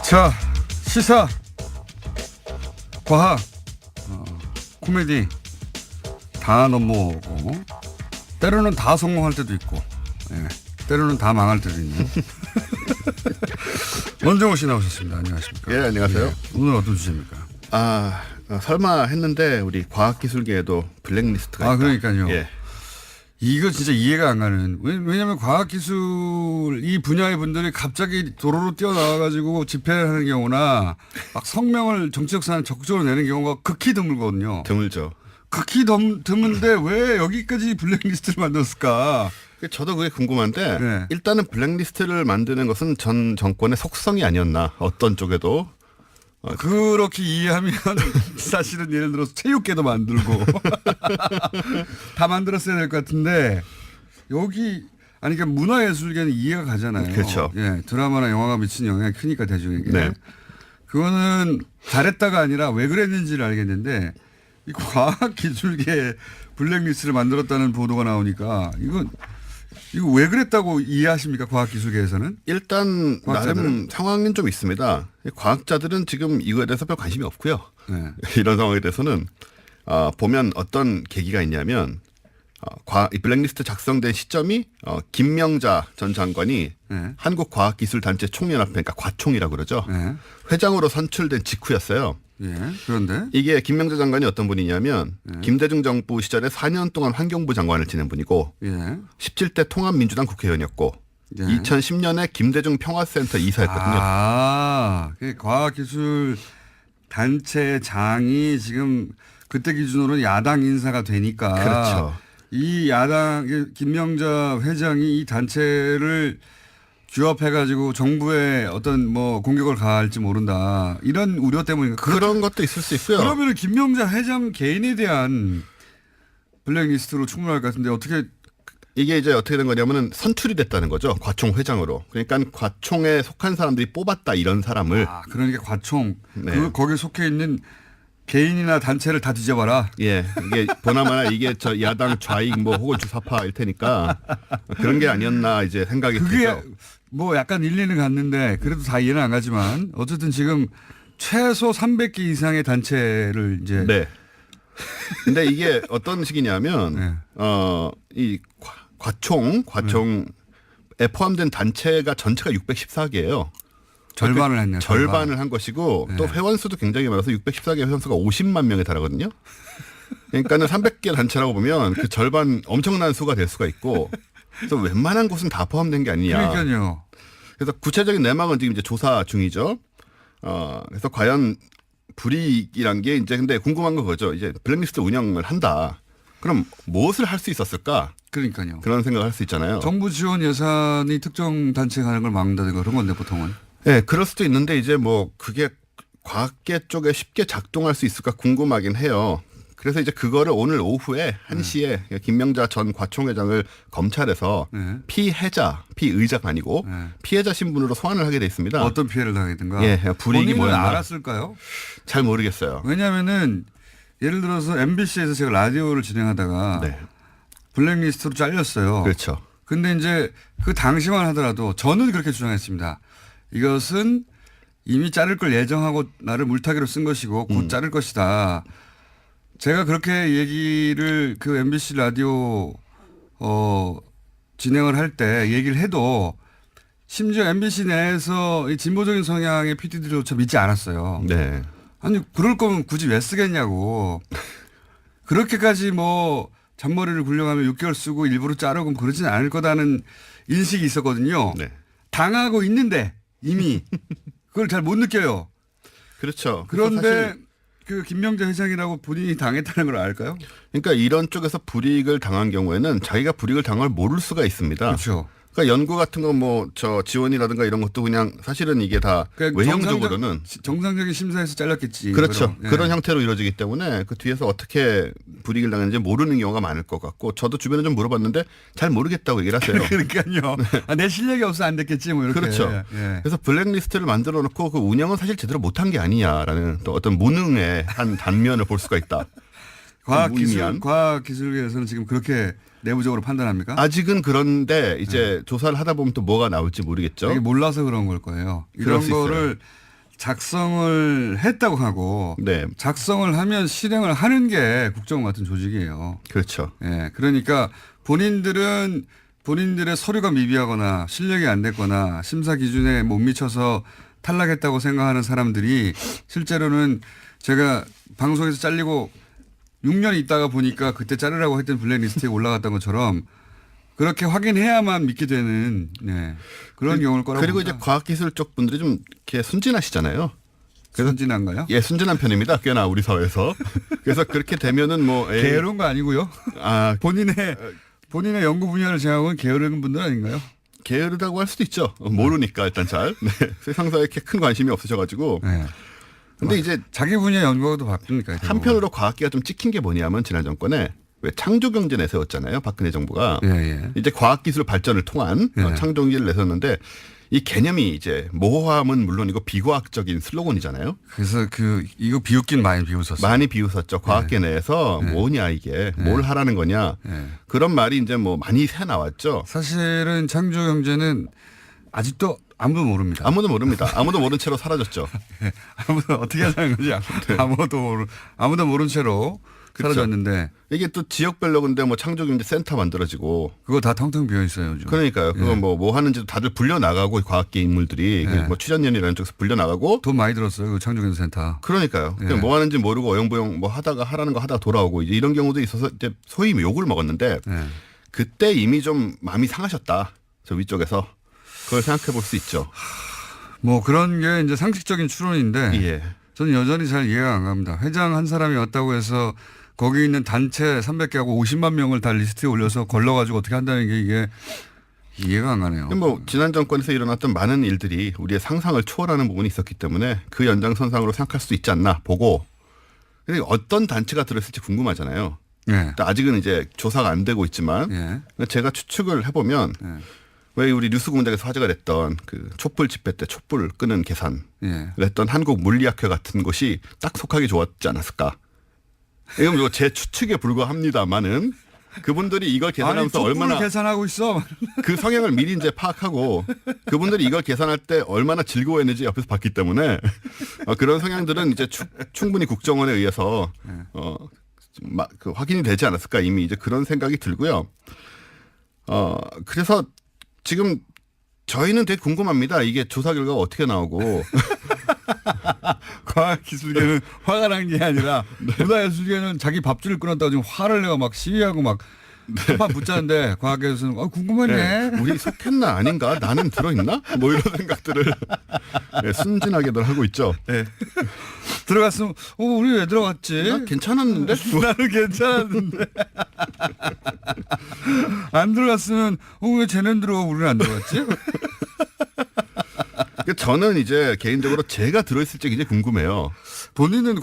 자, 시사, 과학, 코미디 다 넘어오고 때로는 다 성공할 때도 있고, 예, 때로는 다 망할 때도 있는. 원정호 씨 나오셨습니다. 안녕하십니까? 예, 안녕하세요. 예, 오늘 어떤 주제입니까? 설마 했는데 우리 과학기술계에도 블랙리스트가 있다. 그러니까요. 예. 이거 진짜 이해가 안 가는. 왜냐하면 과학기술 이 분야의 분들이 갑자기 도로로 뛰어나와가지고 집회를 하는 경우나 막 성명을 정치적 사안을 적극적으로 내는 경우가 극히 드물거든요. 드물죠. 극히 드문데 왜 여기까지 블랙리스트를 만들었을까? 저도 그게 궁금한데 네. 일단은 블랙리스트를 만드는 것은 전 정권의 속성이 아니었나. 어떤 쪽에도. 그렇게 이해하면 사실은 예를 들어서 체육계도 만들고 다 만들었어야 될 것 같은데 여기 아니 그러니까 문화예술계는 이해가 가잖아요. 그렇죠. 예, 드라마나 영화가 미치는 영향이 크니까 대중에게. 네. 그거는 잘했다가 아니라 왜 그랬는지를 알겠는데 이 과학기술계 블랙리스트를 만들었다는 보도가 나오니까 이거 왜 그랬다고 이해하십니까? 과학기술계에서는? 일단 과학자들은? 나름 상황은 좀 있습니다. 과학자들은 지금 이거에 대해서 별 관심이 없고요. 네. 이런 상황에 대해서는 보면 어떤 계기가 있냐면 이 블랙리스트 작성된 시점이 김명자 전 장관이 네. 한국과학기술단체 총연합회 그러니까 과총이라고 그러죠. 네. 회장으로 선출된 직후였어요. 예. 그런데 이게 김명자 장관이 어떤 분이냐면 김대중 정부 시절에 4년 동안 환경부 장관을 지낸 분이고 예. 17대 통합민주당 국회의원이었고 예. 2010년에 김대중 평화센터 이사였거든요. 그 과학기술 단체 장이 지금 그때 기준으로는 야당 인사가 되니까. 그렇죠. 이 야당 김명자 회장이 이 단체를 규합해가지고 정부에 어떤 뭐 공격을 가할지 모른다. 이런 우려 때문인가. 그런 것도 있을 수 있고요. 그러면 김명자 회장 개인에 대한 블랙리스트로 충분할 것 같은데 어떻게 이게 이제 어떻게 된 거냐면은 선출이 됐다는 거죠. 과총 회장으로. 그러니까 과총에 속한 사람들이 뽑았다 이런 사람을. 그러니까 과총 네. 거기에 속해 있는 개인이나 단체를 다 뒤져봐라. 예, 이게 보나마나 이게 저 야당 좌익 뭐 혹은 주사파일 테니까 그런 게 아니었나 이제 생각이 그게 들죠. 뭐 약간 일리는 갔는데 그래도 다 이해는 안 가지만 어쨌든 지금 최소 300개 이상의 단체를 이제 네. 근데 이게 어떤 식이냐면 네. 이 과총에 포함된 단체가 전체가 614개예요. 절반을 했네요. 절반을 한 것이고 또 회원수도 굉장히 많아서 614개 회원수가 50만 명에 달하거든요. 그러니까는 300개 단체라고 보면 그 절반 엄청난 수가 될 수가 있고 그래서 웬만한 곳은 다 포함된 게 아니냐. 그러니까요. 그래서 구체적인 내막은 지금 이제 조사 중이죠. 그래서 과연 불이익이란 게 이제 근데 궁금한 거 그거죠. 이제 블랙리스트 운영을 한다. 그럼 무엇을 할 수 있었을까? 그러니까요. 그런 생각을 할 수 있잖아요. 정부 지원 예산이 특정 단체에 가는 걸 막는다든가 그런 건데 보통은. 네, 그럴 수도 있는데 이제 뭐 그게 과학계 쪽에 쉽게 작동할 수 있을까 궁금하긴 해요. 그래서 이제 그거를 오늘 오후에 1시에 김명자 전 과총회장을 검찰에서 피의자가 아니고 피해자 신분으로 소환을 하게 돼 있습니다. 어떤 피해를 당했든가. 예, 불이익이 본인은 뭐였나. 알았을까요? 잘 모르겠어요. 왜냐하면은 예를 들어서 MBC에서 제가 라디오를 진행하다가 네. 블랙리스트로 잘렸어요. 그렇죠. 근데 이제 그 당시만 하더라도 저는 그렇게 주장했습니다. 이것은 이미 자를 걸 예정하고 나를 물타기로 쓴 것이고 곧 자를 것이다. 제가 그렇게 얘기를 그 MBC 라디오 진행을 할 때 얘기를 해도 심지어 MBC 내에서 이 진보적인 성향의 PD들조차 믿지 않았어요. 네. 아니 그럴 거면 굳이 왜 쓰겠냐고. 그렇게까지 뭐 잔머리를 굴려가며 6개월 쓰고 일부러 자르고 그러진 않을 거다는 인식이 있었거든요. 네. 당하고 있는데 이미 그걸 잘 못 느껴요. 그렇죠. 그런데 그 김명자 회장이라고 본인이 당했다는 걸 알까요? 그러니까 이런 쪽에서 불이익을 당한 경우에는 자기가 불이익을 당한 걸 모를 수가 있습니다. 그렇죠. 그러니까 연구 같은 거 뭐 저 지원이라든가 이런 것도 그냥 사실은 이게 다 그러니까 외형적으로는 정상적인 심사에서 잘렸겠지. 그렇죠. 예. 그런 형태로 이루어지기 때문에 그 뒤에서 어떻게 불이익을 당했는지 모르는 경우가 많을 것 같고 저도 주변에 좀 물어봤는데 잘 모르겠다고 얘기를 하세요. 그러니까요. 내 실력이 없어 안 됐겠지 뭐 이렇게. 그렇죠. 예. 그래서 블랙리스트를 만들어 놓고 그 운영은 사실 제대로 못한 게 아니냐라는 또 어떤 무능의 한 단면을 볼 수가 있다. 과학기술계에서는 지금 그렇게 내부적으로 판단합니까? 아직은 그런데 이제 조사를 하다 보면 또 뭐가 나올지 모르겠죠. 이게 몰라서 그런 걸 거예요. 이런 거를 작성을 했다고 하고 네. 작성을 하면 실행을 하는 게 국정원 같은 조직이에요. 그렇죠. 예. 그러니까 본인들의 서류가 미비하거나 실력이 안 됐거나 심사 기준에 못 미쳐서 탈락했다고 생각하는 사람들이 실제로는 제가 방송에서 잘리고 6년 있다가 보니까 그때 자르라고 했던 블랙리스트에 올라갔던 것처럼 그렇게 확인해야만 믿게 되는 그런 경우를 거라고 그리고 봅니다. 이제 과학기술 쪽 분들이 좀 이렇게 순진하시잖아요. 그래서 순진한가요? 예, 순진한 편입니다. 꽤나 우리 사회에서. 그래서 그렇게 되면은 뭐 게으른 거 아니고요. 아, 본인의 연구 분야를 제하고는 게으른 분들 아닌가요? 게으르다고 할 수도 있죠. 모르니까 일단 잘. 네. 세상사에 이렇게 큰 관심이 없으셔가지고. 네. 근데 이제 자기 분야 연구하고도 바쁘니까. 한편으로 과학계가 좀 찍힌 게 뭐냐면 지난 정권에 왜 창조경제 내세웠잖아요. 박근혜 정부가. 예. 이제 과학기술 발전을 통한 예. 창조경제를 내세웠는데 이 개념이 이제 모호함은 물론이고 비과학적인 슬로건이잖아요. 그래서 이거 비웃긴 많이 비웃었어요. 많이 비웃었죠. 과학계 내에서 뭐냐 이게 뭘 하라는 거냐 예. 그런 말이 이제 뭐 많이 새 나왔죠. 사실은 창조 경제는 아직도 아무도 모릅니다. 아무도 모릅니다. 아무도 모른 채로 사라졌죠. 아무도 어떻게 하자는 거지? 아무도 모른 채로 그렇죠. 사라졌는데 이게 또 지역별로 근데 뭐 창조경제 센터 만들어지고 그거 다 텅텅 비어 있어요. 요즘. 그러니까요. 그거 뭐 하는지도 다들 불려 나가고 과학계 인물들이 뭐 취전연이라는 쪽에서 불려 나가고 돈 많이 들었어요. 그 창조경제센터. 그러니까요. 뭐 하는지 모르고 어영부영 뭐 하다가 하라는 거 하다가 돌아오고 이제 이런 경우도 있어서 이제 소위 욕을 먹었는데 그때 이미 좀 마음이 상하셨다. 저 위쪽에서 그걸 생각해 볼 수 있죠. 뭐 그런 게 이제 상식적인 추론인데 예. 저는 여전히 잘 이해가 안 갑니다. 회장 한 사람이 왔다고 해서 거기 있는 단체 300개하고 50만 명을 다 리스트에 올려서 걸러가지고 어떻게 한다는 게 이게 이해가 안 가네요. 뭐 지난 정권에서 일어났던 많은 일들이 우리의 상상을 초월하는 부분이 있었기 때문에 그 연장선상으로 생각할 수 있지 않나 보고 근데 어떤 단체가 들었을지 궁금하잖아요. 예. 아직은 이제 조사가 안 되고 있지만 제가 추측을 해보면 왜 우리 뉴스공장에서 화제가 됐던 그 촛불 집회 때 촛불 끄는 계산을 했던 한국물리학회 같은 곳이 딱 속하기 좋았지 않았을까. 이건 뭐 제 추측에 불과합니다만은 그분들이 이걸 계산하면서 얼마나 계산하고 있어. 그 성향을 미리 이제 파악하고 그분들이 이걸 계산할 때 얼마나 즐거워했는지 옆에서 봤기 때문에 그런 성향들은 이제 충분히 국정원에 의해서 그 확인이 되지 않았을까 이미 이제 그런 생각이 들고요. 그래서 지금 저희는 되게 궁금합니다. 이게 조사 결과가 어떻게 나오고. 과학기술계는 화가 난 게 아니라 문화예술계는 자기 밥줄을 끊었다고 지금 화를 내고 막 시위하고 막 한판 붙자는데 과학계에서는 궁금하네. 우리 속했나 아닌가 나는 들어있나 뭐 이런 생각들을 순진하게들 하고 있죠. 들어갔으면 우리 왜 들어갔지? 나 괜찮았는데 나는 괜찮았는데 안 들어갔으면 왜 쟤는 들어가 우리는 안 들어갔지? 저는 이제 개인적으로 제가 들어있을지 굉장히 궁금해요. 본인은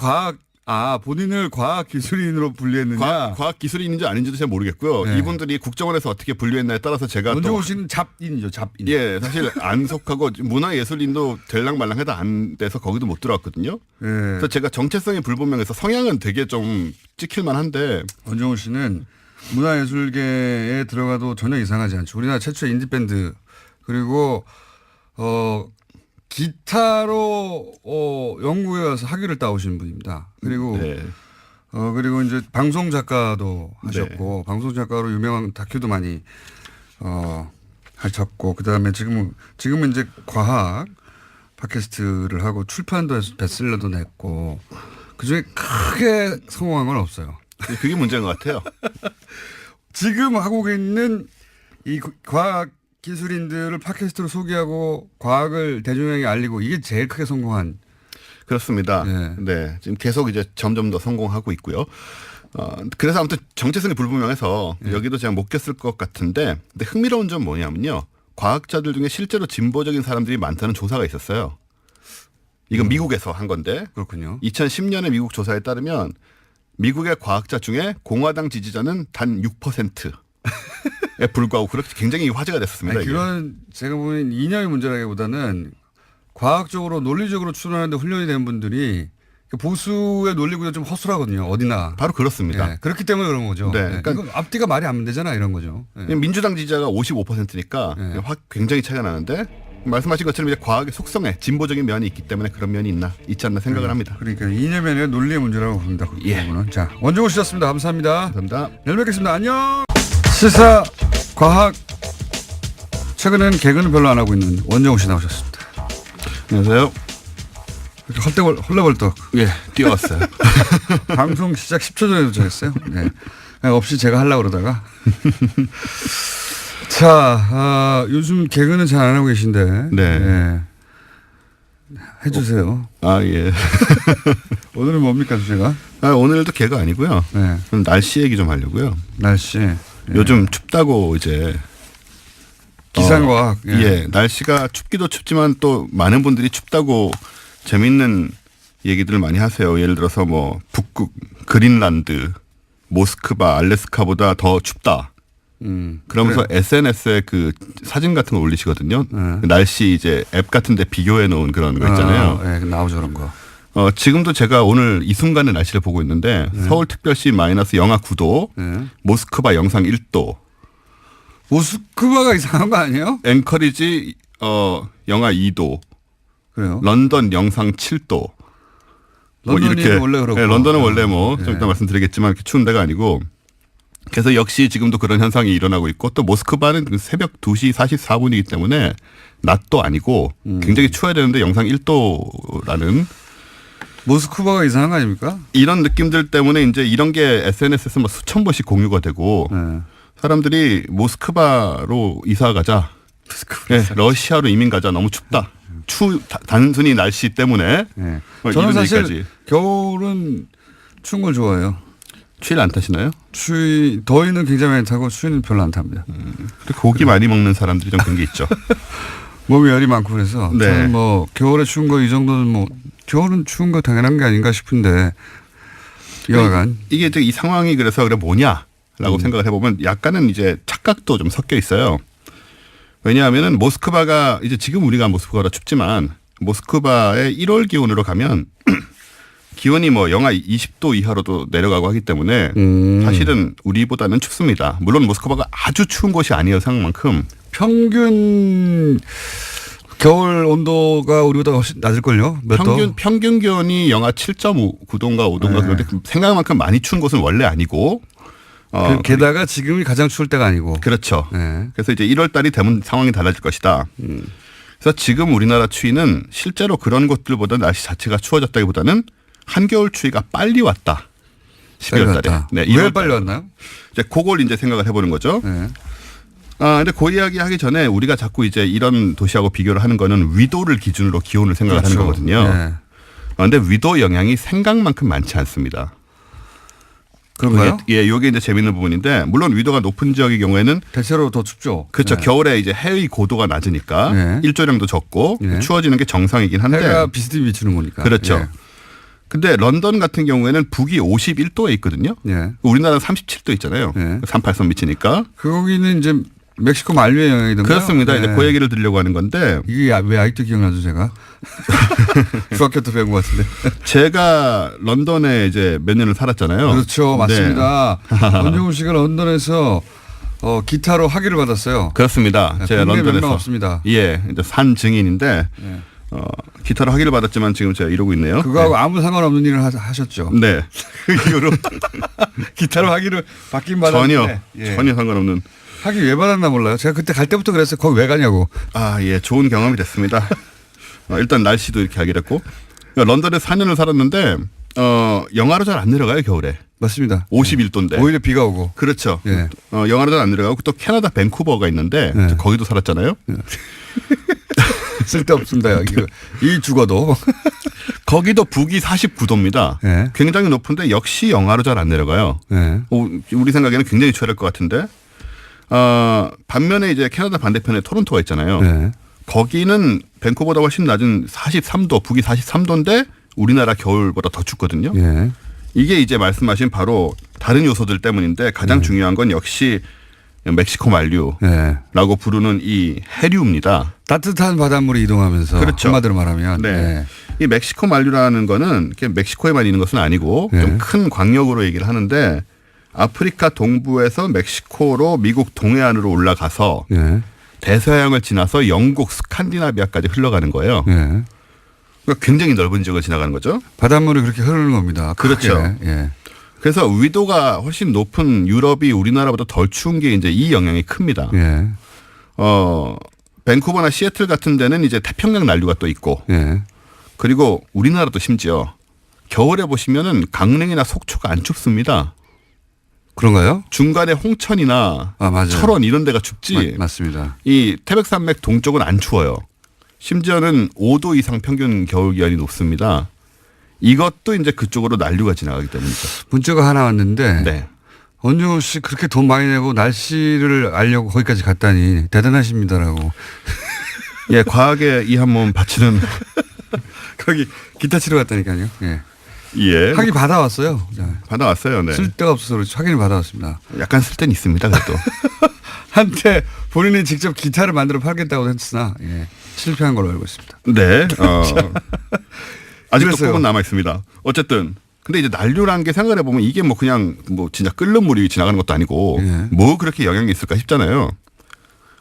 본인을 과학기술인으로 분류했느냐? 과학기술인인지 아닌지도 잘 모르겠고요. 이분들이 국정원에서 어떻게 분류했나에 따라서 제가 원종우 씨는 잡인이죠, 잡인. 예, 사실 안 속하고 문화예술인도 될랑말랑해도 안 돼서 거기도 못 들어왔거든요. 그래서 제가 정체성이 불분명해서 성향은 되게 좀 찍힐만한데 원종우 씨는 문화예술계에 들어가도 전혀 이상하지 않죠. 우리나라 최초의 인디밴드 그리고 기타로 영국에 와서 학위를 따오신 분입니다. 그리고 그리고 이제 방송 작가도 하셨고 방송 작가로 유명한 다큐도 많이 하셨고 그다음에 지금은 이제 과학 팟캐스트를 하고 출판도 해서 베스트셀러도 냈고 그중에 크게 성공한 건 없어요. 그게 문제인 것 같아요. 지금 하고 있는 이 과학 기술인들을 팟캐스트로 소개하고 과학을 대중에게 알리고 이게 제일 크게 성공한. 그렇습니다. 네. 지금 계속 이제 점점 더 성공하고 있고요. 그래서 아무튼 정체성이 불분명해서 여기도 제가 못 꼈을 것 같은데 근데 흥미로운 점 뭐냐면요. 과학자들 중에 실제로 진보적인 사람들이 많다는 조사가 있었어요. 이건 미국에서 한 건데. 그렇군요. 2010년에 미국 조사에 따르면 미국의 과학자 중에 공화당 지지자는 단 6%에 불과하고 그렇게 굉장히 화제가 됐습니다. 그건 제가 보기엔 이념의 문제라기보다는 과학적으로 논리적으로 추론하는데 훈련이 된 분들이 보수의 논리구조 좀 허술하거든요. 어디나. 바로 그렇습니다. 네, 그렇기 때문에 그런 거죠. 네, 그러니까 이건 앞뒤가 말이 안 되잖아 이런 거죠. 민주당 지지자가 55%니까 굉장히 차이가 나는데 말씀하신 것처럼 이제 과학의 속성에 진보적인 면이 있기 때문에 그런 면이 있지 않나 생각을 합니다. 그러니까 이념이 아니라 논리의 문제라고 봅니다. 그 예. 부분은. 자, 원종우 씨였습니다. 감사합니다. 감사합니다. 내일 뵙겠습니다. 안녕. 시사 과학 최근에는 개그는 별로 안 하고 있는 원종우 씨 나오셨습니다. 안녕하세요. 이렇게 헐레벌떡. 예, 뛰어왔어요. 방송 시작 10초 전에 도착했어요. 네. 없이 제가 하려고 그러다가. 자, 요즘 개그는 잘 안 하고 계신데. 네. 네. 해주세요. 예. 오늘은 뭡니까 주제가? 오늘도 개가 아니고요. 네. 그럼 날씨 얘기 좀 하려고요. 날씨. 네. 요즘 춥다고 이제 기상과학. 예, 날씨가 춥기도 춥지만 또 많은 분들이 춥다고 재밌는 얘기들을 많이 하세요. 예를 들어서 뭐 북극, 그린란드, 모스크바, 알래스카보다 더 춥다. 그러면서 그래. SNS에 그 사진 같은 거 올리시거든요. 그 날씨 이제 앱 같은 데 비교해 놓은 그런 거 있잖아요. 네, 나오죠 그런 거. 지금도 제가 오늘 이 순간의 날씨를 보고 있는데 서울특별시 마이너스 영하 9도, 모스크바 영상 1도. 모스크바가 이상한 거 아니에요? 앵커리지 영하 2도. 그래요? 런던 영상 7도. 런던이 원래 그렇고. 네, 런던은 원래 뭐 좀 네. 이따 말씀드리겠지만 이렇게 추운 데가 아니고 그래서 역시 지금도 그런 현상이 일어나고 있고 또 모스크바는 새벽 2시 44분이기 때문에 낮도 아니고 굉장히 추워야 되는데 영상 1도라는 모스크바가 이상한 거 아닙니까? 이런 느낌들 때문에 이제 이런 게 SNS에서 뭐 수천 번씩 공유가 되고 네. 사람들이 모스크바로 이사 가자. 네, 러시아로 이민 가자. 너무 춥다. 단순히 날씨 때문에. 네. 뭐 저는 이런 사실 얘기까지. 겨울은 추운 걸 좋아해요. 추위를 안 타시나요? 더위는 굉장히 많이 타고 추위는 별로 안 탑니다. 고기 많이 먹는 사람들이 좀 그런 게 있죠. 몸에 열이 많고 그래서 네. 저는 뭐 겨울에 추운 거 이 정도는 뭐 겨울은 추운 거 당연한 게 아닌가 싶은데 여하간 이게 이제 이 상황이 그래서 그래 뭐냐라고 생각을 해보면 약간은 이제 착각도 좀 섞여 있어요. 왜냐하면은 모스크바가 이제 지금 우리가 모스크바가 춥지만 모스크바의 1월 기온으로 가면 기온이 뭐 영하 20도 이하로도 내려가고 하기 때문에 사실은 우리보다는 춥습니다. 물론 모스크바가 아주 추운 곳이 아니어서 상만큼 평균 겨울 온도가 우리보다 훨씬 낮을걸요? 몇 도? 평균 기온이 영하 7.9도인가 5도인가 그런데 생각만큼 많이 추운 곳은 원래 아니고 게다가 지금이 가장 추울 때가 아니고. 그렇죠. 네. 그래서 이제 1월 달이 되면 상황이 달라질 것이다. 그래서 지금 우리나라 추위는 실제로 그런 곳들보다 날씨 자체가 추워졌다기보다는 한겨울 추위가 빨리 왔다. 12월 달에. 네, 왜 빨리 왔나요? 이제 그걸 이제 생각을 해보는 거죠. 네. 근데 그 이야기 하기 전에 우리가 자꾸 이제 이런 도시하고 비교를 하는 거는 위도를 기준으로 기온을 생각을 그렇죠. 하는 거거든요. 네. 그런데 위도 영향이 생각만큼 많지 않습니다. 그런가요? 예, 이게 이제 재밌는 부분인데 물론 위도가 높은 지역의 경우에는 대체로 더 춥죠. 그렇죠. 네. 겨울에 이제 해의 고도가 낮으니까 네. 일조량도 적고 네. 추워지는 게 정상이긴 한데. 해가 비스듬히 비추는 거니까. 그렇죠. 예. 근데 런던 같은 경우에는 북이 51도에 있거든요. 예. 우리나라는 38도 있잖아요. 네. 38선 미치니까. 거기는 이제 멕시코 만류의 영향이던가요? 그렇습니다. 네. 이제 그 얘기를 드리려고 하는 건데 이게 왜 아직도 기억나죠 제가? 중학교 때 배운 것 같은데. 제가 런던에 이제 몇 년을 살았잖아요. 그렇죠. 네. 맞습니다. 원종우 씨가 런던에서 기타로 학위를 받았어요. 그렇습니다. 제가 국내 런던에서. 몇명 없습니다. 예, 이제 산 증인인데 네. 기타로 학위를 받았지만 지금 제가 이러고 있네요. 그거하고 아무 상관없는 일을 하셨죠. 네. 그 이후로 기타로 학위를 받긴 받았는데. 전혀 상관없는. 학위 왜 받았나 몰라요. 제가 그때 갈 때부터 그랬어요. 거기 왜 가냐고. 예, 좋은 경험이 됐습니다. 일단 날씨도 이렇게 하게 됐고. 런던에 4년을 살았는데 영하로 잘 안 내려가요 겨울에. 맞습니다. 51도인데. 오히려 비가 오고. 그렇죠. 예. 영하로 잘 안 내려가고 또 캐나다 밴쿠버가 있는데 네. 거기도 살았잖아요. 쓸데없습니다. 이 죽어도. 거기도 북이 49도입니다. 네. 굉장히 높은데 역시 영하로 잘 안 내려가요. 네. 우리 생각에는 굉장히 추할 것 같은데. 반면에 이제 캐나다 반대편에 토론토가 있잖아요. 네. 거기는 밴쿠버보다 훨씬 낮은 43도, 북이 43도인데 우리나라 겨울보다 더 춥거든요. 예. 이게 이제 말씀하신 바로 다른 요소들 때문인데 가장 중요한 건 역시 멕시코 만류라고 네. 부르는 이 해류입니다. 따뜻한 바닷물이 이동하면서 그렇죠. 한마디로 말하면 네. 네. 이 멕시코 만류라는 거는 이렇게 멕시코에만 있는 것은 아니고 네. 좀 큰 광역으로 얘기를 하는데 아프리카 동부에서 멕시코로 미국 동해안으로 올라가서 네. 대서양을 지나서 영국 스칸디나비아까지 흘러가는 거예요. 예. 그러니까 굉장히 넓은 지역을 지나가는 거죠. 바닷물이 그렇게 흐르는 겁니다. 그렇죠. 크게. 예. 그래서 위도가 훨씬 높은 유럽이 우리나라보다 덜 추운 게 이제 이 영향이 큽니다. 예. 밴쿠버나 시애틀 같은 데는 이제 태평양 난류가 또 있고 예. 그리고 우리나라도 심지어 겨울에 보시면은 강릉이나 속초가 안 춥습니다. 그런가요? 중간에 홍천이나 맞아요. 철원 이런 데가 춥지. 맞습니다. 이 태백산맥 동쪽은 안 추워요. 심지어는 5도 이상 평균 겨울 기온이 높습니다. 이것도 이제 그쪽으로 난류가 지나가기 때문이죠. 문자가 하나 왔는데 네. 원종우 씨 그렇게 돈 많이 내고 날씨를 알려고 거기까지 갔다니 대단하십니다라고. 예, 과학에 이 한 몸 바치는 거기 기타 치러 갔다니까요. 예. 예. 확인 받아왔어요. 받아왔어요. 네. 쓸 데가 없어서 그렇지 확인을 받아왔습니다. 약간 쓸 때는 있습니다. 그래도. 한때 본인이 직접 기타를 만들어 팔겠다고 했으나 예. 실패한 걸로 알고 있습니다. 네. 아직도 그랬어요. 꿈은 남아 있습니다. 어쨌든 근데 이제 난류라는 게 생각을 해보면 이게 뭐 그냥 뭐 진짜 끓는 물이 지나가는 것도 아니고 예. 뭐 그렇게 영향이 있을까 싶잖아요.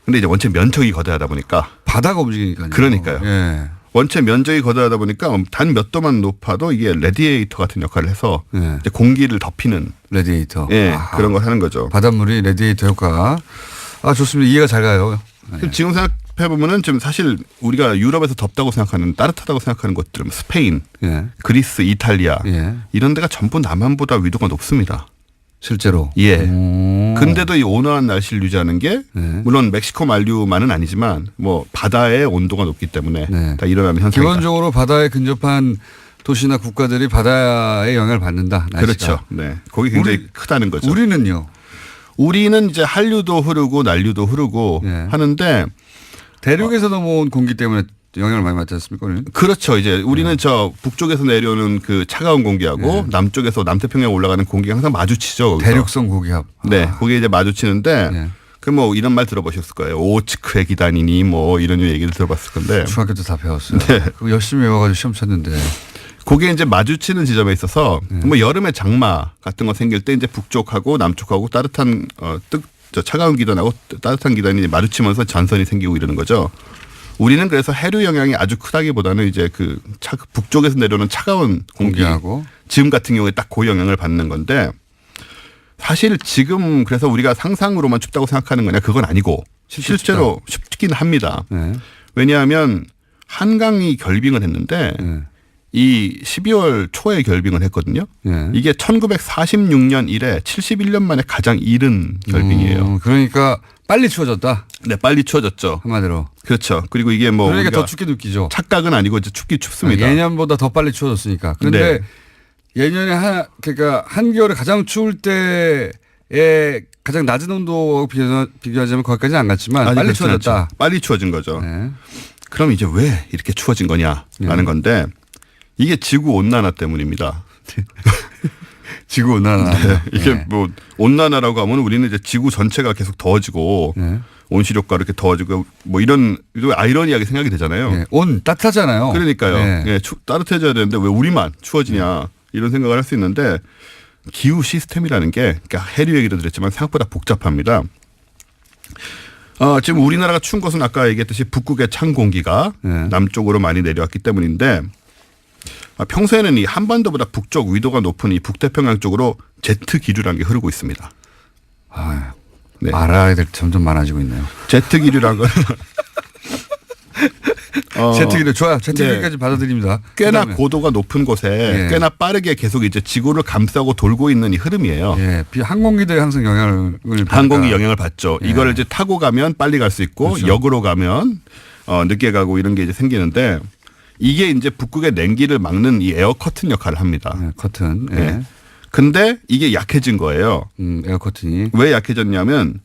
근데 이제 원체 면적이 거대하다 보니까 바다가 움직이니까요. 그러니까요. 예. 원체 면적이 거대하다 보니까 단 몇 도만 높아도 이게 레디에이터 같은 역할을 해서 예. 이제 공기를 덮이는 레디에이터. 예, 그런 걸 하는 거죠. 바닷물이 레디에이터 효과. 좋습니다. 이해가 잘 가요. 예. 지금 생각해 보면은 좀 사실 우리가 유럽에서 덥다고 생각하는 따뜻하다고 생각하는 곳들은 스페인, 예. 그리스, 이탈리아 예. 이런 데가 전부 남한보다 위도가 높습니다. 실제로. 예. 오. 근데도 이 온화한 날씨를 유지하는 게 네. 물론 멕시코 만류만은 아니지만 뭐 바다의 온도가 높기 때문에 네. 다 일어나는 현상이다. 기본적으로 바다에 근접한 도시나 국가들이 바다의 영향을 받는다. 날씨가. 그렇죠. 네. 거기 굉장히 크다는 거죠. 우리는요. 우리는 이제 한류도 흐르고 난류도 흐르고 네. 하는데 대륙에서 넘어온 공기 때문에 영향을 많이 받지 않습니까? 우리는? 그렇죠. 이제 우리는 저 북쪽에서 내려오는 그 차가운 공기하고 남쪽에서 남태평양 올라가는 공기가 항상 마주치죠. 거기서. 대륙성 고기압. 네. 거기에 이제 마주치는데 네. 그 뭐 이런 말 들어보셨을 거예요. 오츠크의 기단이니 뭐 이런 얘기를 들어봤을 건데 중학교 때 다 배웠어요. 네. 그거 열심히 외워가지고 시험 쳤는데. 거기에 이제 마주치는 지점에 있어서 뭐 여름에 장마 같은 거 생길 때 이제 북쪽하고 남쪽하고 따뜻한 차가운 기단하고 따뜻한 기단이 이제 마주치면서 전선이 생기고 이러는 거죠. 우리는 그래서 해류 영향이 아주 크다기보다는 이제 그 북쪽에서 내려오는 차가운 공기 공기하고. 지금 같은 경우에 딱 그 영향을 받는 건데 사실 지금 그래서 우리가 상상으로만 춥다고 생각하는 거냐 그건 아니고 실제로 춥긴 합니다. 네. 왜냐하면 한강이 결빙을 했는데 네. 이 12월 초에 결빙을 했거든요. 네. 이게 1946년 이래 71년 만에 가장 이른 결빙이에요. 그러니까 빨리 추워졌다. 네, 빨리 추워졌죠. 한마디로. 그렇죠. 그리고 이게 뭐 그러니까 우리가 더 춥게 느끼죠. 착각은 아니고 이제 춥기 춥습니다. 예년보다 더 빨리 추워졌으니까. 그런데 예년에 그러니까 한겨울에 가장 추울 때에 가장 낮은 온도하고 비교하자면 거기까지는 안 갔지만 아니, 빨리 그렇진 추워졌다. 않죠. 빨리 추워진 거죠. 네. 그럼 이제 왜 이렇게 추워진 거냐라는 건데 이게 지구 온난화 때문입니다. 지구 온난화. 네. 이게 네. 뭐 온난화라고 하면 우리는 이제 지구 전체가 계속 더워지고 네. 온실효과 이렇게 더워지고 뭐 이런 아이러니하게 생각이 되잖아요. 네. 온 따뜻하잖아요. 그러니까요. 네. 예, 따뜻해져야 되는데 왜 우리만 추워지냐 이런 생각을 할 수 있는데 기후 시스템이라는 게 그러니까 해류 얘기도 드렸지만 생각보다 복잡합니다. 지금 우리나라가 추운 것은 아까 얘기했듯이 북극의 찬 공기가 네. 남쪽으로 많이 내려왔기 때문인데 평소에는 이 한반도보다 북쪽 위도가 높은 이 북태평양 쪽으로 제트 기류라는 게 흐르고 있습니다. 네. 알아야 될 게 점점 많아지고 있네요. 제트 기류라는 건 제트기류 좋아요. 제트기류까지 받아들입니다. 꽤나 그다음에. 고도가 높은 곳에 예. 꽤나 빠르게 계속 이제 지구를 감싸고 돌고 있는 이 흐름이에요. 예, 항공기들이 항상 영향을 항공기 영향을 받죠. 예. 이걸 이제 타고 가면 빨리 갈 수 있고 그렇죠. 역으로 가면 늦게 가고 이런 게 이제 생기는데 이게 이제 북극의 냉기를 막는 이 에어 커튼 역할을 합니다. 예, 커튼. 예. 예. 근데 이게 약해진 거예요. 에어 커튼이. 왜 약해졌냐면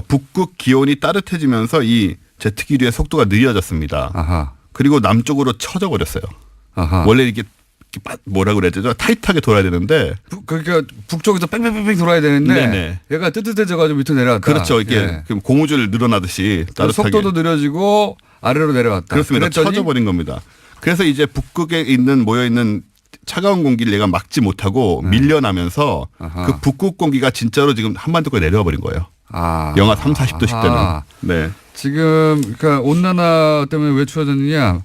북극 기온이 따뜻해지면서 이 제트 기류의 속도가 느려졌습니다. 아하. 그리고 남쪽으로 쳐져 버렸어요. 아하. 원래 이렇게 뭐라 그래야 되죠? 타이트하게 돌아야 되는데 그러니까 북쪽에서 뺑뺑뺑뺑 돌아야 되는데 네네. 얘가 뜨뜻해져가지고 밑으로 내려왔다. 그렇죠. 이게 예. 고무줄 늘어나듯이 따뜻하게 속도도 느려지고 아래로 내려왔다. 그렇습니다. 그랬더니 쳐져버린 겁니다. 그래서 이제 북극에 있는 모여있는 차가운 공기를 얘가 막지 못하고 밀려나면서 아하. 그 북극 공기가 진짜로 지금 한반도까지 내려와 버린 거예요. 아. 영하 30, 40도씩 되는. 아하. 네. 지금 그러니까 온난화 때문에 왜 추워졌느냐?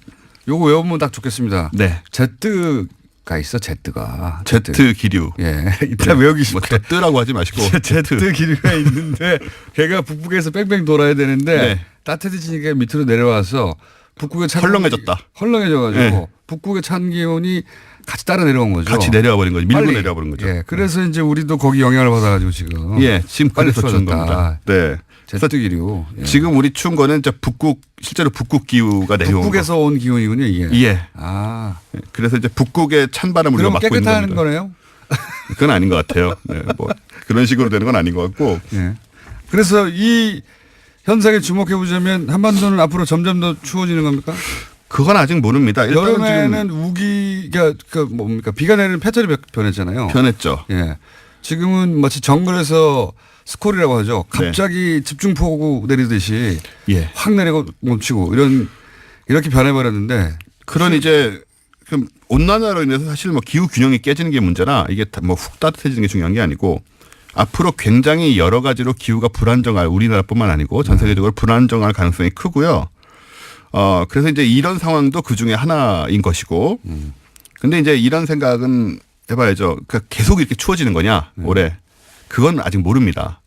요거 외우면 딱 좋겠습니다. 네. 제트가 있어. 제트가. 제트 기류. 예. 이따 외우기 뭐 쉽게. 뜨라고 하지 마시고 제트 기류가 있는데 걔가 북극에서 뺑뺑 돌아야 되는데 네. 따뜻해지니까 밑으로 내려와서 북극의 찬 헐렁해졌다. 헐렁해져가지고 네. 북극의 찬 기온이 같이 따라 내려온 거죠. 같이 내려와 버린 거죠. 밀고 빨리. 내려와 버린 거죠. 예. 그래서 이제 우리도 거기 영향을 받아가지고 지금. 예, 지금 빨리 그래서 추운 추워졌다. 겁니다. 네. 제트 기류. 예. 지금 우리 추운 거는 이제 실제로 북극 기후가 내려온 북극에서 온 기온이군요, 이게. 거. 예. 아. 그래서 이제 북극의 찬 바람을 우리가 그럼 맞고 있는 깨끗한 겁니다. 거네요? 그건 아닌 것 같아요. 네, 뭐 그런 식으로 되는 건 아닌 것 같고. 예. 그래서 이 현상에 주목해 보자면 한반도는 앞으로 점점 더 추워지는 겁니까? 그건 아직 모릅니다. 일단은 여름에는 우기가 그 뭡니까 비가 내리는 패턴이 변했잖아요. 변했죠. 예. 지금은 마치 정글에서 스콜이라고 하죠. 갑자기 집중폭우 내리듯이 예. 확 내리고 멈추고 이렇게 변해버렸는데 그런 이제 그 온난화로 인해서 사실 뭐 기후 균형이 깨지는 게 문제라 이게 뭐 훅 따뜻해지는 게 중요한 게 아니고 앞으로 굉장히 여러 가지로 기후가 불안정할 우리나라뿐만 아니고 전 세계적으로 불안정할 가능성이 크고요. 그래서 이제 이런 상황도 그 중에 하나인 것이고. 근데 이제 이런 생각은 해봐야죠. 그러니까 계속 이렇게 추워지는 거냐 올해. 그건 아직 모릅니다.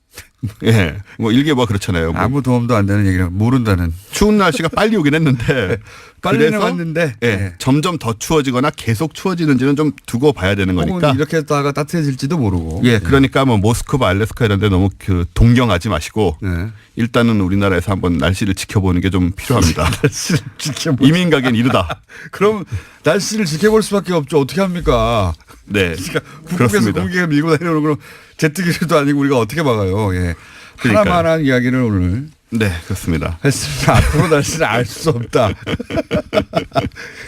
예. 뭐 일개와 그렇잖아요. 뭐 아무 도움도 안 되는 얘기라 모른다는. 추운 날씨가 빨리 오긴 했는데 빨리는 그래서 왔는데 예, 예. 점점 더 추워지거나 계속 추워지는지는 좀 두고 봐야 되는 혹은 거니까. 이렇게 했다가 따뜻해질지도 모르고. 예, 그러니까 뭐 모스크바, 알래스카 이런 데 너무 그 동경하지 마시고 네. 일단은 우리나라에서 한번 날씨를 지켜보는 게 좀 필요합니다. 날씨를 지켜보. 이민 가기엔 이르다. 그럼 날씨를 지켜볼 수밖에 없죠. 어떻게 합니까? 네. 그러니까 북극에서 그렇습니다. 공기가 밀고 내려오는 건 제트기류도 아니고 우리가 어떻게 막아요. 예. 그러니까요. 하나만한 이야기를 오늘 네, 그렇습니다. 했습니다. 앞으로 날씨를 알 수 없다.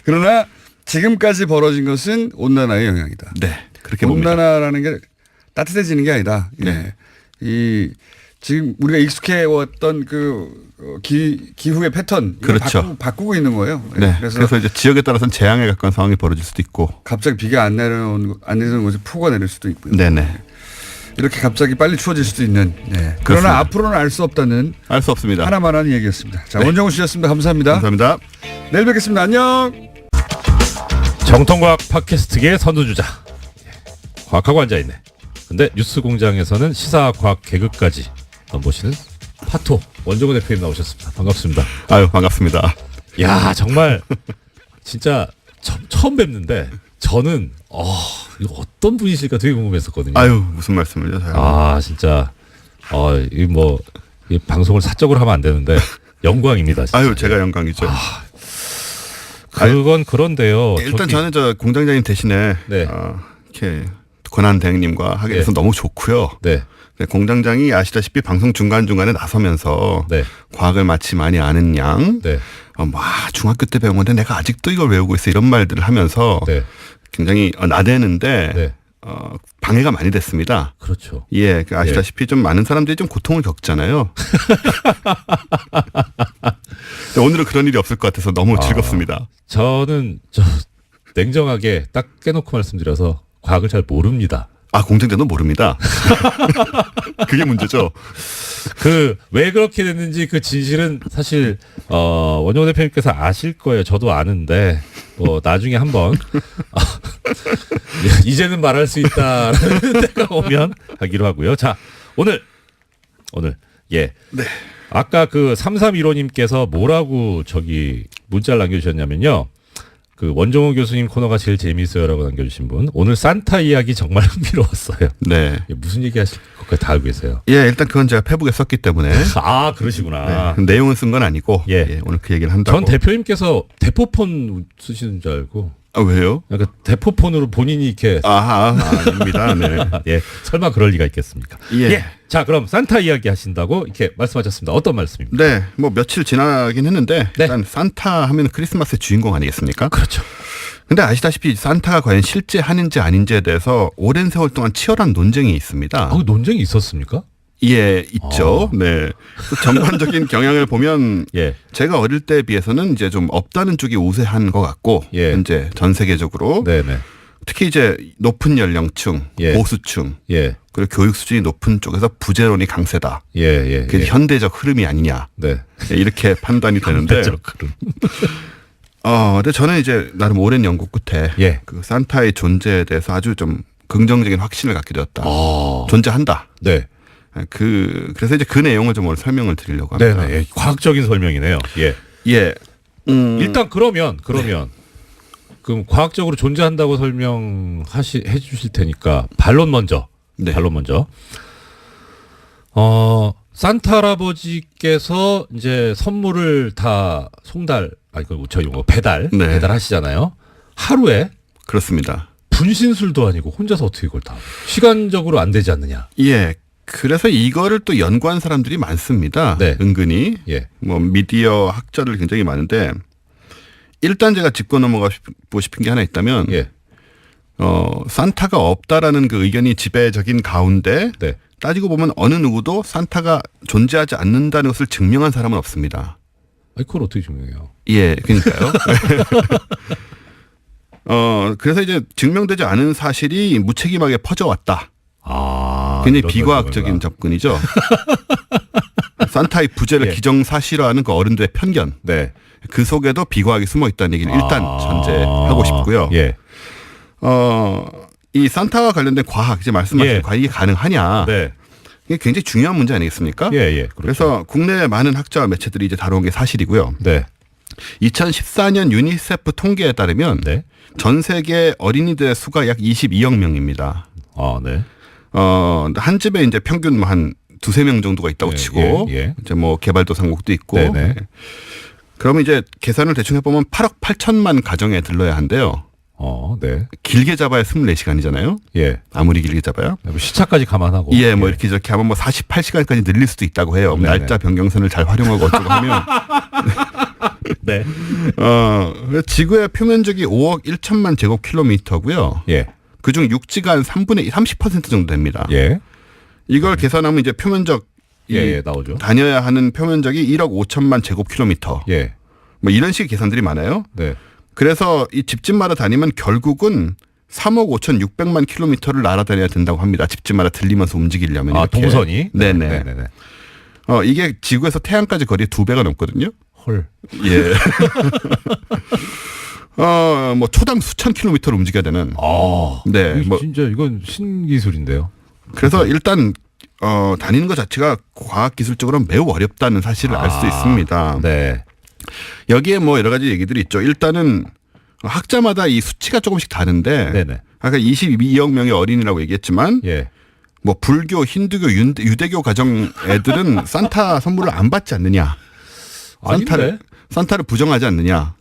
그러나 지금까지 벌어진 것은 온난화의 영향이다. 네. 그렇게 봅니다. 온난화라는 게 따뜻해지는 게 아니다. 예. 네. 이 지금 우리가 익숙해 왔던 그 기후의 패턴 이걸 그렇죠. 바꾸고 있는 거예요. 예. 네. 그래서, 그래서 이제 지역에 따라서는 재앙에 가까운 상황이 벌어질 수도 있고. 갑자기 비가 안 내리는 곳에 폭우가 내릴 수도 있고요. 네네. 이렇게 갑자기 빨리 추워질 수도 있는. 네. 그러나 그렇습니다. 앞으로는 알 수 없다는 알 수 없습니다. 하나만한 얘기였습니다. 자, 네. 원정우 씨였습니다. 감사합니다. 감사합니다. 내일 뵙겠습니다. 안녕. 정통과학 팟캐스트계의 선두주자. 과학하고 앉아있네. 근데 뉴스공장에서는 시사과학 개그까지 넘보시는 파토 원정우 대표님 나오셨습니다. 반갑습니다. 아유, 반갑습니다. 야 정말 진짜 처음 뵙는데 저는 이거 어떤 분이실까 되게 궁금했었거든요. 아유, 무슨 말씀을요. 진짜 이 방송을 사적으로 하면 안 되는데 영광입니다. 진짜. 아유, 제가 영광이죠. 그건 그런데요. 일단 저는 저 공장장님 대신에 네. 이렇게 권한 대행님과 하게 돼서 네. 너무 좋고요. 네. 네, 공장장이 아시다시피 방송 중간중간에 나서면서 네. 과학을 마치 많이 아는 양, 네. 중학교 때 배운 건데 내가 아직도 이걸 외우고 있어 이런 말들을 하면서 네. 굉장히 나대는데 네. 방해가 많이 됐습니다. 그렇죠. 예, 그 아시다시피 좀 많은 사람들이 좀 고통을 겪잖아요. 근데 오늘은 그런 일이 없을 것 같아서 너무 즐겁습니다. 저는 냉정하게 딱 깨놓고 말씀드려서 과학을 잘 모릅니다. 공장장도 모릅니다. 그게 문제죠. 왜 그렇게 됐는지 그 진실은 사실 원영호 대표님께서 아실 거예요. 저도 아는데 나중에 한번 이제는 말할 수 있다라는 때가 오면 하기로 하고요. 자, 오늘 예. 네. 아까 그 3315님께서 뭐라고 문자를 남겨주셨냐면요. 그 원종호 교수님 코너가 제일 재미있어요라고 남겨주신 분. 오늘 산타 이야기 정말 흥미로웠어요. 네. 무슨 얘기 하실 것까지 다 알고 계세요. 예, 일단 그건 제가 페북에 썼기 때문에 그러시구나. 네, 내용은 쓴 건 아니고 예. 오늘 그 얘기를 한다고. 전 대표님께서 대포폰 쓰시는 줄 알고. 왜요? 약간 대포폰으로 본인이 이렇게. 아닙니다. 네. 예, 설마 그럴 리가 있겠습니까? 예. 자, 그럼 산타 이야기 하신다고 이렇게 말씀하셨습니다. 어떤 말씀입니까? 네, 뭐 며칠 지나긴 했는데 네. 일단 산타 하면 크리스마스의 주인공 아니겠습니까? 그렇죠. 근데 아시다시피 산타가 과연 실제 한인지 아닌지에 대해서 오랜 세월 동안 치열한 논쟁이 있습니다. 논쟁이 있었습니까? 예, 있죠. 네. 전반적인 경향을 보면 예. 제가 어릴 때에 비해서는 이제 좀 없다는 쪽이 우세한 것 같고 예. 현재 전 세계적으로 네네. 특히 이제 높은 연령층, 예. 보수층, 예. 그리고 교육 수준이 높은 쪽에서 부재론이 강세다. 예. 예. 그게 예. 현대적 흐름이 아니냐. 네. 이렇게 판단이 되는데. 그럼. 근데 저는 이제 나름 오랜 연구 끝에 예. 그 산타의 존재에 대해서 아주 좀 긍정적인 확신을 갖게 되었다. 존재한다. 네. 그래서 이제 그 내용을 좀 오늘 설명을 드리려고 합니다. 네. 네. 과학적인 설명이네요. 예. 예. 일단 그러면 그럼 과학적으로 존재한다고 설명해 주실 테니까 반론 먼저. 네. 반론 먼저. 산타 할아버지께서 이제 선물을 다 네. 배달하시잖아요. 하루에 그렇습니다. 분신술도 아니고 혼자서 어떻게 그걸 다 시간적으로 안 되지 않느냐. 예. 그래서 이거를 또 연구한 사람들이 많습니다. 네. 은근히. 예. 뭐 미디어 학자들 굉장히 많은데 일단 제가 짚고 넘어가고 싶은 게 하나 있다면 예. 산타가 없다라는 그 의견이 지배적인 가운데 네. 따지고 보면 어느 누구도 산타가 존재하지 않는다는 것을 증명한 사람은 없습니다. 아니, 그걸 어떻게 증명해요? 예, 그러니까요. 그래서 이제 증명되지 않은 사실이 무책임하게 퍼져왔다. 굉장히 이런 비과학적인 거구나. 접근이죠. 산타의 부재를 예. 기정사실화하는 그 어른들의 편견. 네. 그 속에도 비과학이 숨어 있다는 얘기를 일단 전제하고 싶고요. 예. 이 산타와 관련된 과학, 이제 말씀하신 예. 과학이 가능하냐. 네. 이게 굉장히 중요한 문제 아니겠습니까? 예, 예. 그렇죠. 그래서 국내 많은 학자와 매체들이 이제 다뤄온 게 사실이고요. 네. 2014년 유니세프 통계에 따르면 네. 전 세계 어린이들의 수가 약 22억 명입니다. 네. 한 집에 이제 평균 한 두세 명 정도가 있다고 예, 치고 예. 이제 뭐 개발도상국도 있고 네네. 그러면 이제 계산을 대충 해보면 8억 8천만 가정에 들러야 한대요. 네. 길게 잡아야 24시간이잖아요. 예. 아무리 길게 잡아야. 뭐 시차까지 감안하고. 예, 뭐 이렇게 저렇게 하면 뭐 48시간까지 늘릴 수도 있다고 해요. 네네. 날짜 변경선을 잘 활용하고 어쩌고 하면. 네. 지구의 표면적이 5억 1천만 제곱킬로미터고요. 예. 그중 육지가 한 3분의 30% 정도 됩니다. 예. 이걸 계산하면 이제 표면적 예, 나오죠. 다녀야 하는 표면적이 1억 5천만 제곱킬로미터. 예. 뭐 이런 식의 계산들이 많아요. 네. 그래서 이 집집마다 다니면 결국은 3억 5천 6백만 킬로미터를 날아다녀야 된다고 합니다. 집집마다 들리면서 움직이려면. 이렇게. 동선이? 네네. 네네. 이게 지구에서 태양까지 거리의 2배가 넘거든요. 헐. 예. 뭐 초당 수천 킬로미터를 움직여야 되는. 네. 뭐 진짜 이건 신기술인데요. 그래서 일단 다니는 것 자체가 과학 기술적으로 매우 어렵다는 사실을 알 수 있습니다. 네. 여기에 뭐 여러 가지 얘기들이 있죠. 일단은 학자마다 이 수치가 조금씩 다른데 네네. 아까 22억 명의 어린이라고 얘기했지만 예. 뭐 불교, 힌두교, 유대교 가정 애들은 산타 선물을 안 받지 않느냐. 아닌데? 산타를 부정하지 않느냐.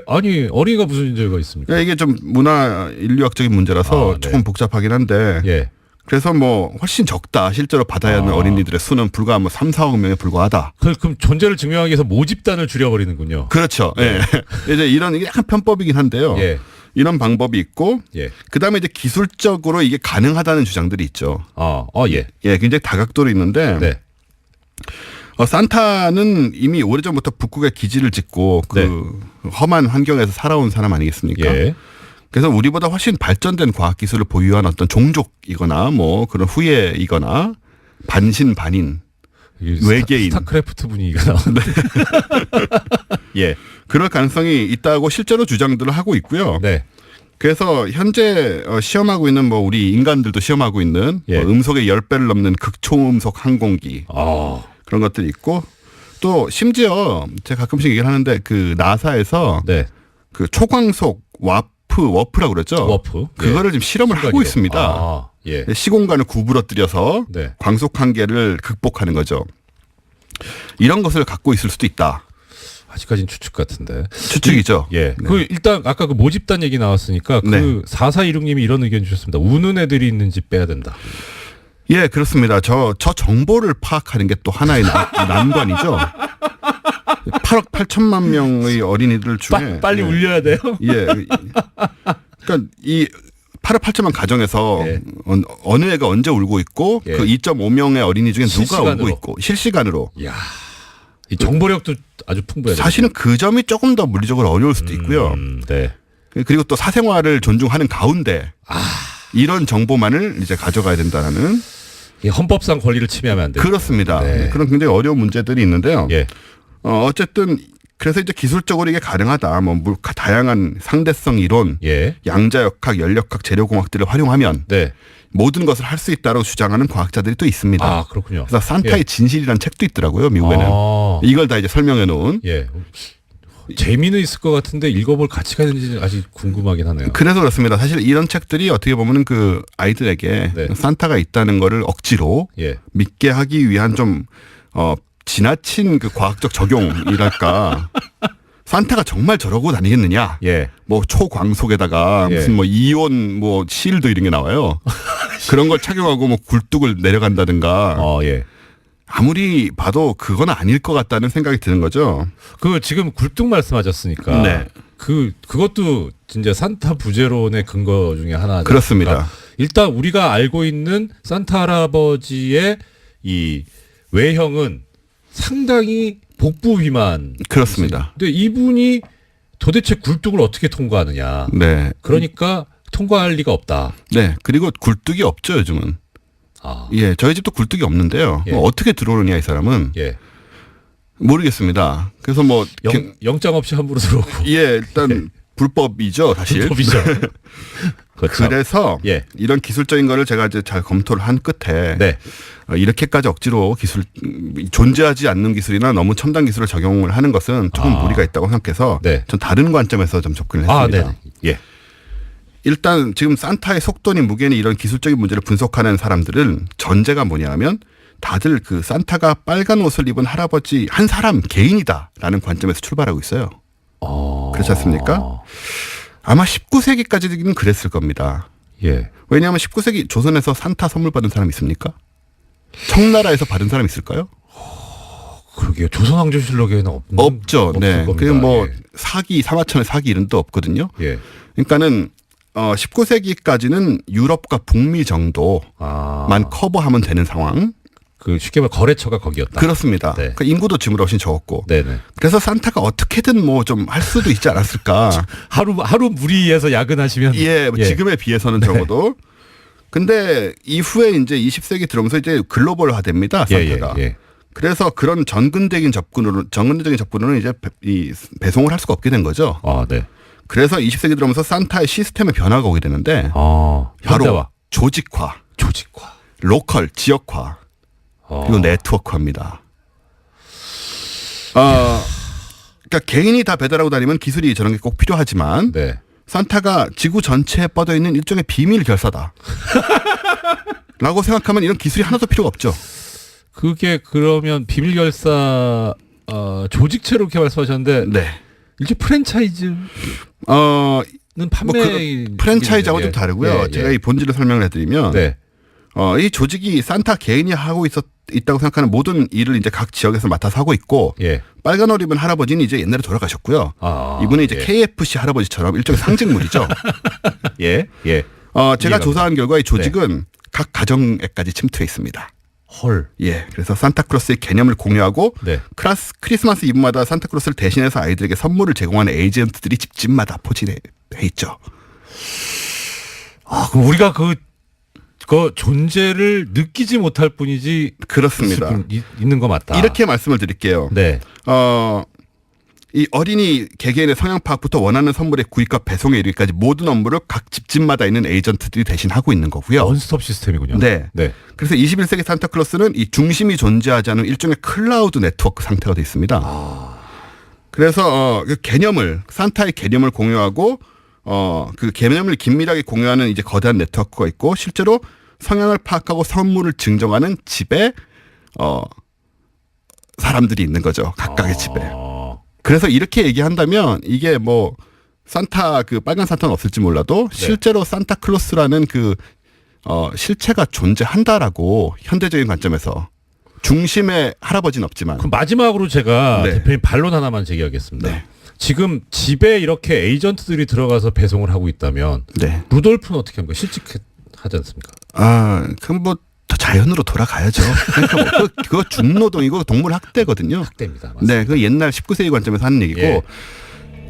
아니 어린이가 무슨 문제가 있습니까? 이게 좀 문화 인류학적인 문제라서 네. 조금 복잡하긴 한데 예. 그래서 뭐 훨씬 적다. 실제로 받아야 하는 어린이들의 수는 불과 뭐 3, 4억 명에 불과하다. 그럼 존재를 증명하기 위해서 모집단을 줄여버리는군요. 그렇죠. 예. 이제 이런 이게 약간 편법이긴 한데요. 예. 이런 방법이 있고 예. 그다음에 이제 기술적으로 이게 가능하다는 주장들이 있죠. 예. 예, 굉장히 다각도로 있는데 네. 산타는 이미 오래전부터 북극에 기지를 짓고 그 험한 환경에서 살아온 사람 아니겠습니까? 예. 그래서 우리보다 훨씬 발전된 과학 기술을 보유한 어떤 종족이거나 뭐 그런 후예이거나 반신 외계인. 스타크래프트 분위기가 나오는데. 예. 그럴 가능성이 있다고 실제로 주장들을 하고 있고요. 네. 그래서 현재 시험하고 있는 뭐 우리 인간들도 시험하고 있는 예. 뭐 음속의 10배를 넘는 극초음속 항공기 그런 것들이 있고 또 심지어 제가 가끔씩 얘기를 하는데 그 나사에서 네. 그 초광속 워프라고 그랬죠. 워프. 그거를 지금 실험을 하고 있습니다. 예. 시공간을 구부러뜨려서 네. 광속 한계를 극복하는 거죠. 이런 것을 갖고 있을 수도 있다. 아직까지는 추측 같은데. 추측이죠. 예. 네. 그 일단 아까 그 모집단 얘기 나왔으니까 네. 그 4416님이 이런 의견 주셨습니다. 우는 애들이 있는지 빼야 된다. 예, 그렇습니다. 저 정보를 파악하는 게 또 하나의 난관이죠. 8억 8천만 명의 어린이들 중에 빨리 울려야 돼요. 예. 그러니까 이 8억 8천만 가정에서 예. 어느 애가 언제 울고 있고 예. 그 2.5명의 어린이 중에 누가 실시간으로. 울고 있고 실시간으로. 이야. 이 정보력도 아주 풍부해요. 사실은 그 점이 조금 더 물리적으로 어려울 수도 있고요. 네. 그리고 또 사생활을 존중하는 가운데 이런 정보만을 이제 가져가야 된다는 이 헌법상 권리를 침해하면 안 돼요. 그렇습니다. 네. 그런 굉장히 어려운 문제들이 있는데요. 예. 어쨌든 그래서 이제 기술적으로 이게 가능하다. 뭐 다양한 상대성 이론, 예. 양자역학, 연력학, 재료공학들을 활용하면 네. 모든 것을 할 수 있다고 주장하는 과학자들이 또 있습니다. 아, 그렇군요. 그래서 산타의 예. 진실이라는 책도 있더라고요. 미국에는. 아. 이걸 다 이제 설명해 놓은. 예. 재미는 있을 것 같은데 읽어볼 가치가 있는지 아직 궁금하긴 하네요. 그래서 그렇습니다. 사실 이런 책들이 어떻게 보면은 그 아이들에게 네. 산타가 있다는 거를 억지로 예. 믿게 하기 위한 좀 지나친 그 과학적 적용이랄까. 산타가 정말 저러고 다니겠느냐. 예. 뭐 초광속에다가 예. 무슨 뭐 이온 뭐 실드 이런 게 나와요. 그런 걸 착용하고 뭐 굴뚝을 내려간다든가. 예. 아무리 봐도 그건 아닐 것 같다는 생각이 드는 거죠. 그 지금 굴뚝 말씀하셨으니까 네. 그것도 진짜 산타 부제론의 근거 중에 하나. 그렇습니다. 일단 우리가 알고 있는 산타 할아버지의 이 외형은 상당히 복부 비만. 그렇습니다. 근데 이분이 도대체 굴뚝을 어떻게 통과하느냐. 네. 그러니까 통과할 리가 없다. 네. 그리고 굴뚝이 없죠, 요즘은. 아. 예. 저희 집도 굴뚝이 없는데요. 예. 뭐 어떻게 들어오느냐, 이 사람은. 예. 모르겠습니다. 그래서 뭐. 영장 없이 함부로 들어오고. 예. 일단 불법이죠, 사실. 불법이죠. 그렇죠. 그래서 예. 이런 기술적인 거를 제가 이제 잘 검토를 한 끝에 네. 이렇게까지 억지로 존재하지 않는 기술이나 너무 첨단 기술을 적용을 하는 것은 조금 무리가 있다고 생각해서 네. 전 다른 관점에서 좀 접근을 했습니다. 네. 예. 일단 지금 산타의 속도니 무게니 이런 기술적인 문제를 분석하는 사람들은 전제가 뭐냐면 다들 그 산타가 빨간 옷을 입은 할아버지 한 사람 개인이다라는 관점에서 출발하고 있어요. 그렇지 않습니까? 아마 19세기까지는 그랬을 겁니다. 예. 왜냐하면 19세기 조선에서 산타 선물 받은 사람 있습니까? 청나라에서 받은 사람 있을까요? 그러게요. 조선왕조실록에는 없죠. 네. 겁니다. 그 뭐 예. 사기, 사마천의 사기 이런 도 없거든요. 예. 그러니까는 19세기까지는 유럽과 북미 정도만 커버하면 되는 상황. 그 쉽게 말해 거래처가 거기였다. 그렇습니다. 네. 그 인구도 지금보다 훨씬 적었고. 네네. 그래서 산타가 어떻게든 뭐 좀 할 수도 있지 않았을까. 하루 무리해서 야근하시면 예, 뭐 지금에 비해서는 적어도. 근데 이후에 이제 20세기 들어오면서 이제 글로벌화됩니다. 산타가. 예. 그래서 그런 전근적인 접근으로는 이제 배송을 할 수가 없게 된 거죠. 네. 그래서 20세기 들어오면서 산타의 시스템의 변화가 오게 되는데 바로 바로 조직화, 로컬, 지역화, 그리고 네트워크화입니다. 그러니까 개인이 다 배달하고 다니면 기술이 저런 게 꼭 필요하지만 네. 산타가 지구 전체에 뻗어 있는 일종의 비밀 결사다. 라고 생각하면 이런 기술이 하나도 필요가 없죠. 그게 그러면 비밀결사 조직체로 이렇게 말씀하셨는데 네. 이제 프랜차이즈는 판매 프랜차이즈하고 좀 다르고요. 제가 이 본질을 설명을 해드리면 네. 이 조직이 산타 개인이 하고 있다고 생각하는 모든 일을 이제 각 지역에서 맡아서 하고 있고 예. 빨간 옷 입은 할아버지는 이제 옛날에 돌아가셨고요. 이분은 이제 KFC 할아버지처럼 일종의 상징물이죠. 예. 제가 조사한 결과 이 조직은 각 가정에까지 침투해 있습니다. 헐. 예. 그래서 산타클로스의 개념을 공유하고 네. 크리스마스 이브마다 산타클로스를 대신해서 아이들에게 선물을 제공하는 에이전트들이 집집마다 포진해 있죠. 그럼 우리가 그 존재를 느끼지 못할 뿐이지. 그렇습니다. 있는 거 맞다. 이렇게 말씀을 드릴게요. 네. 이 어린이 개개인의 성향 파악부터 원하는 선물의 구입과 배송에 이르기까지 모든 업무를 각 집집마다 있는 에이전트들이 대신 하고 있는 거고요. 원스톱 시스템이군요. 네. 그래서 21세기 산타클로스는 이 중심이 존재하지 않은 일종의 클라우드 네트워크 상태가 되어 있습니다. 그래서 그 개념을 산타의 개념을 공유하고 그 개념을 긴밀하게 공유하는 이제 거대한 네트워크가 있고 실제로 성향을 파악하고 선물을 증정하는 집에 사람들이 있는 거죠. 각각의 집에. 그래서 이렇게 얘기한다면 이게 뭐 산타 그 빨간 산타는 없을지 몰라도 실제로 산타클로스라는 그 실체가 존재한다라고 현대적인 관점에서 중심의 할아버지는 없지만. 그럼 마지막으로 제가 대표님 반론 하나만 제기하겠습니다. 네. 지금 집에 이렇게 에이전트들이 들어가서 배송을 하고 있다면 루돌프는 어떻게 합니까? 실직하지 않습니까? 그럼 뭐 더 자연으로 돌아가야죠. 그러니까 뭐 그거 중노동이고 동물 학대거든요. 학대입니다. 맞습니다. 네, 그 옛날 19세기 관점에서 하는 얘기고. 예.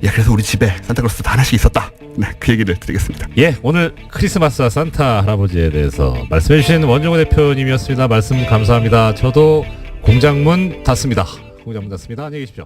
야, 그래서 우리 집에 산타클로스 다 하나씩 있었다. 네, 그 얘기를 드리겠습니다. 예, 오늘 크리스마스와 산타 할아버지에 대해서 말씀해 주신 원종호 대표님이었습니다. 말씀 감사합니다. 저도 공장문 닫습니다. 안녕히 계십시오.